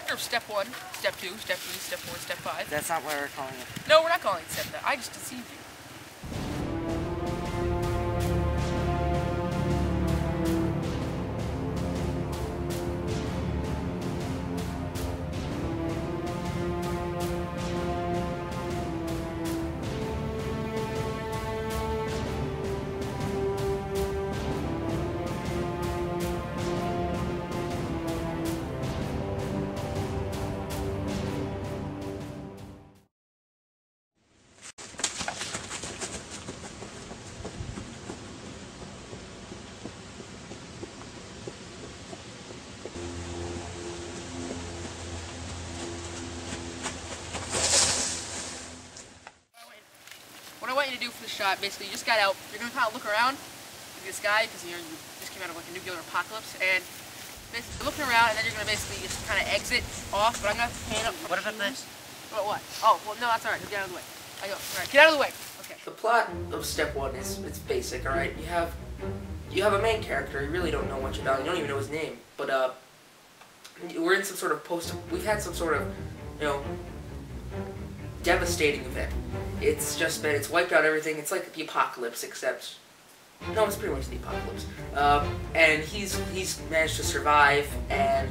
director of Step 1, Step 2, Step 3, Step 4, Step 5. That's not what we're calling it. No, we're not calling it Step that. I just deceived you. What I want you to do for the shot, basically, you just got out. You're going to kind of look around at this guy, because you just came out of like a nuclear apocalypse, and basically looking around, and then you're going to basically just kind of exit off, but I'm going to pan up. What about this? What? Oh, well, no, that's alright. Get out of the way. Alright, get out of the way. Okay. The plot of Step 1 is, it's basic, alright? You have a main character, you really don't know much about him, you don't even know his name, but, we're in some sort of we've had some sort of, devastating event. It's wiped out everything. It's like the apocalypse, except, no, it's pretty much the apocalypse. And he's managed to survive, and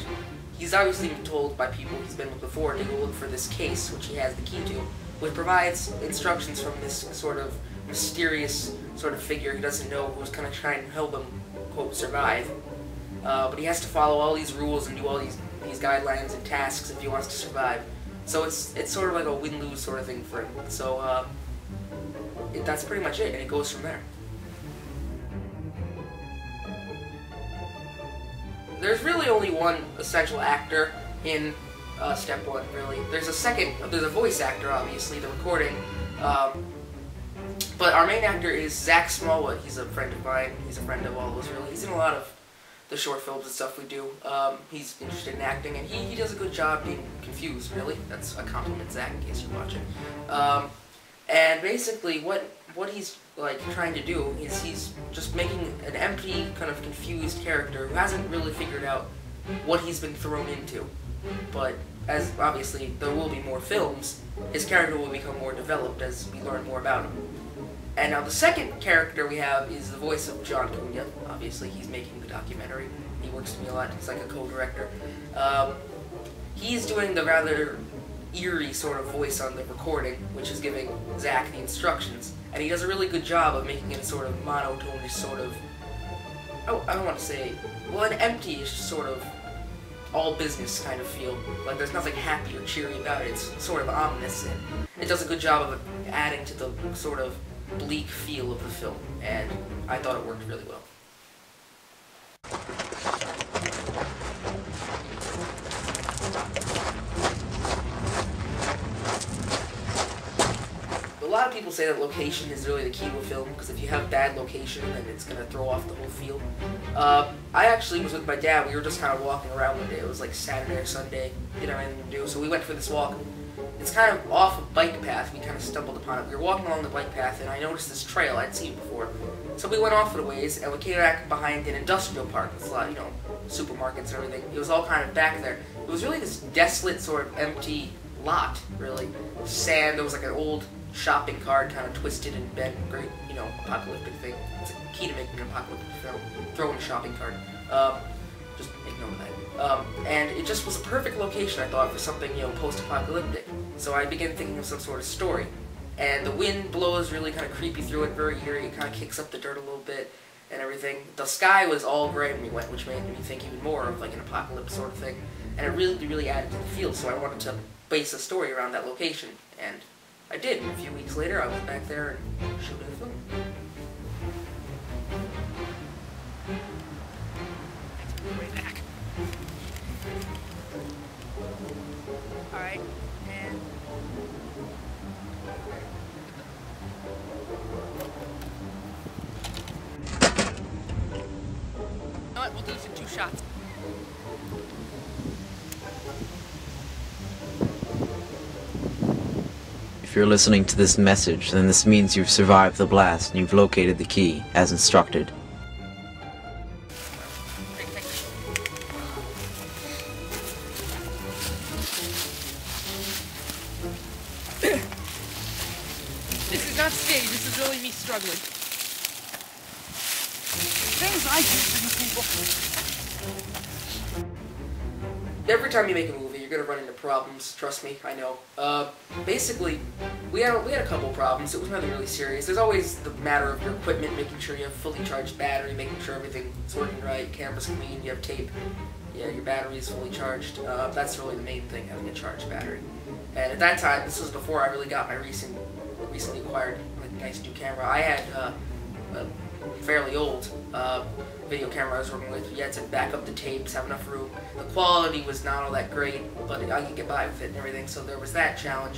he's obviously been told by people he's been with before to go look for this case, which he has the key to, which provides instructions from this sort of mysterious sort of figure he doesn't know, who's kind of trying to help him, quote, survive. But he has to follow all these rules and do all these guidelines and tasks if he wants to survive. So it's sort of like a win-lose sort of thing for him. So that's pretty much it, and it goes from there. There's really only one essential actor in Step 1, really. There's a voice actor, obviously, the recording. But our main actor is Zach Smallwood. He's a friend of mine. He's a friend of all of us, really. He's in a lot of the short films and stuff we do. He's interested in acting, and he does a good job being confused, really. That's a compliment, Zach, in case you're watching. And basically, what he's like trying to do is he's just making an empty, kind of confused character who hasn't really figured out what he's been thrown into. But as obviously there will be more films, his character will become more developed as we learn more about him. And now the second character we have is the voice of John Cunha. Obviously, he's making the documentary. He works with me a lot. He's like a co-director. He's doing the rather eerie sort of voice on the recording, which is giving Zach the instructions. And he does a really good job of making it a sort of monotone, sort of, I don't want to say, well, an empty-ish sort of all business kind of feel. Like there's nothing happy or cheery about it. It's sort of ominous, and it does a good job of adding to the sort of bleak feel of the film, and I thought it worked really well. A lot of people say that location is really the key to a film, because if you have bad location, then it's going to throw off the whole feel. I actually was with my dad. We were just kind of walking around one day. It was like Saturday or Sunday. Didn't have anything to do, so we went for this walk. It's kind of off a bike path. We kind of stumbled upon it. We were walking along the bike path, and I noticed this trail I'd seen before. So we went off it a ways, and we came back behind an industrial park with a lot, supermarkets and everything. It was all kind of back there. It was really this desolate, sort of empty lot, really. Sand. There was like an old shopping cart, kind of twisted and bent. Great, apocalyptic thing. It's a key to making an apocalyptic film. Throw in a shopping cart. Just make note of that. And it just was a perfect location, I thought, for something, post-apocalyptic. So I began thinking of some sort of story. And the wind blows really kind of creepy through it, very eerie. It kind of kicks up the dirt a little bit and everything. The sky was all gray when we went, which made me think even more of like an apocalypse sort of thing. And it really added to the feel, so I wanted to base a story around that location. And I did. And a few weeks later, I went back there and showed it a film. Way back. Alright, and... You know what? We'll do this in 2 shots. If you're listening to this message, then this means you've survived the blast and you've located the key, as instructed. on stage. This is really me struggling. Things I do for you people. Every time you make a movie, you're gonna run into problems. Trust me, I know. Basically, we had a couple problems. It was nothing really serious. There's always the matter of your equipment, making sure you have fully charged battery, making sure everything's working right, camera's clean, you have tape. Yeah, your battery is fully charged. That's really the main thing, having a charged battery. And at that time, this was before I really got my recently acquired nice new camera. I had a fairly old video camera I was working with. You had to back up the tapes, have enough room. The quality was not all that great, but I could get by with it and everything, so there was that challenge.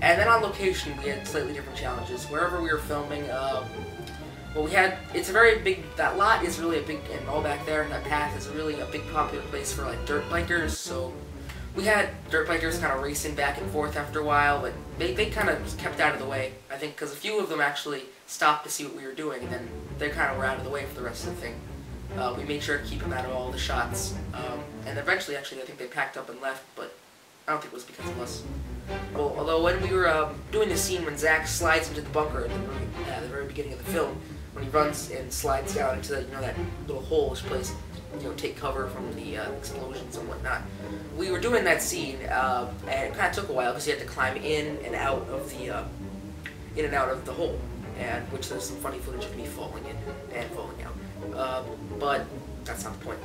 And then on location, we had slightly different challenges. Wherever we were filming, well, it's a very big, that lot is really a big, and all back there, that path is really a big popular place for like dirt bikers, so we had dirt bikers kind of racing back and forth after a while, but they kind of kept out of the way, I think, because a few of them actually stopped to see what we were doing, and then they kind of were out of the way for the rest of the thing. We made sure to keep them out of all the shots, and eventually, actually, I think they packed up and left, but I don't think it was because of us. Well, although when we were doing the scene when Zach slides into the bunker at the very beginning of the film, when he runs and slides down into that little hole-ish place, take cover from the explosions and whatnot. We were doing that scene, and it kind of took a while because you had to climb in and out of the hole, and which there's some funny footage of me falling in and falling out. But that's not the point.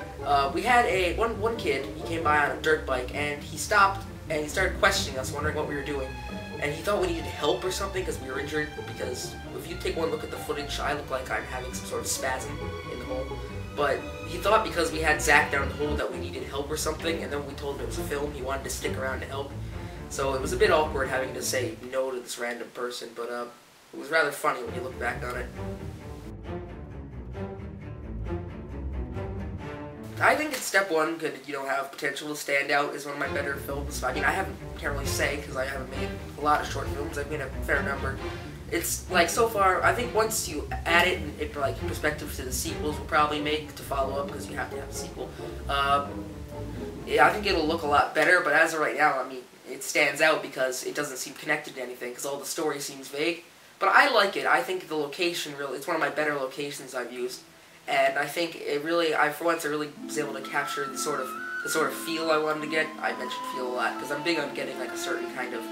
We had one kid. He came by on a dirt bike, and he stopped and he started questioning us, wondering what we were doing. And he thought we needed help or something because we were injured, because if you take one look at the footage, I look like I'm having some sort of spasm in the hole. But he thought because we had Zach down in the hole that we needed help or something, and then when we told him it was a film, he wanted to stick around to help. So it was a bit awkward having to say no to this random person, but it was rather funny when you look back on it. I think it's step one could, have potential to stand out as one of my better films. I mean, can't really say because I haven't made a lot of short films. I've made a fair number. It's like so far, I think once you add it in like perspective to the sequels we'll probably make to follow up, because you have to have a sequel. Yeah, I think it'll look a lot better, but as of right now, I mean, it stands out because it doesn't seem connected to anything, because all the story seems vague. But I like it. I think the location it's one of my better locations I've used. And I think for once I really was able to capture the sort of feel I wanted to get. I mentioned feel a lot because I'm big on getting like a certain kind of,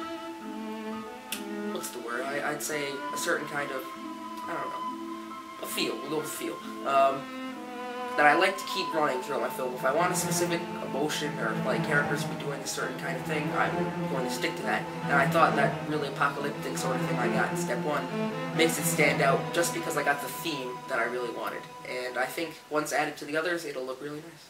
what's the word? I'd say a certain kind of, I don't know, a feel. We'll go with feel. That I like to keep running throughout my film. If I want a specific emotion or like characters to be doing a certain kind of thing, I'm going to stick to that. And I thought that really apocalyptic sort of thing I got in step one makes it stand out just because I got the theme that I really wanted. And I think once added to the others, it'll look really nice.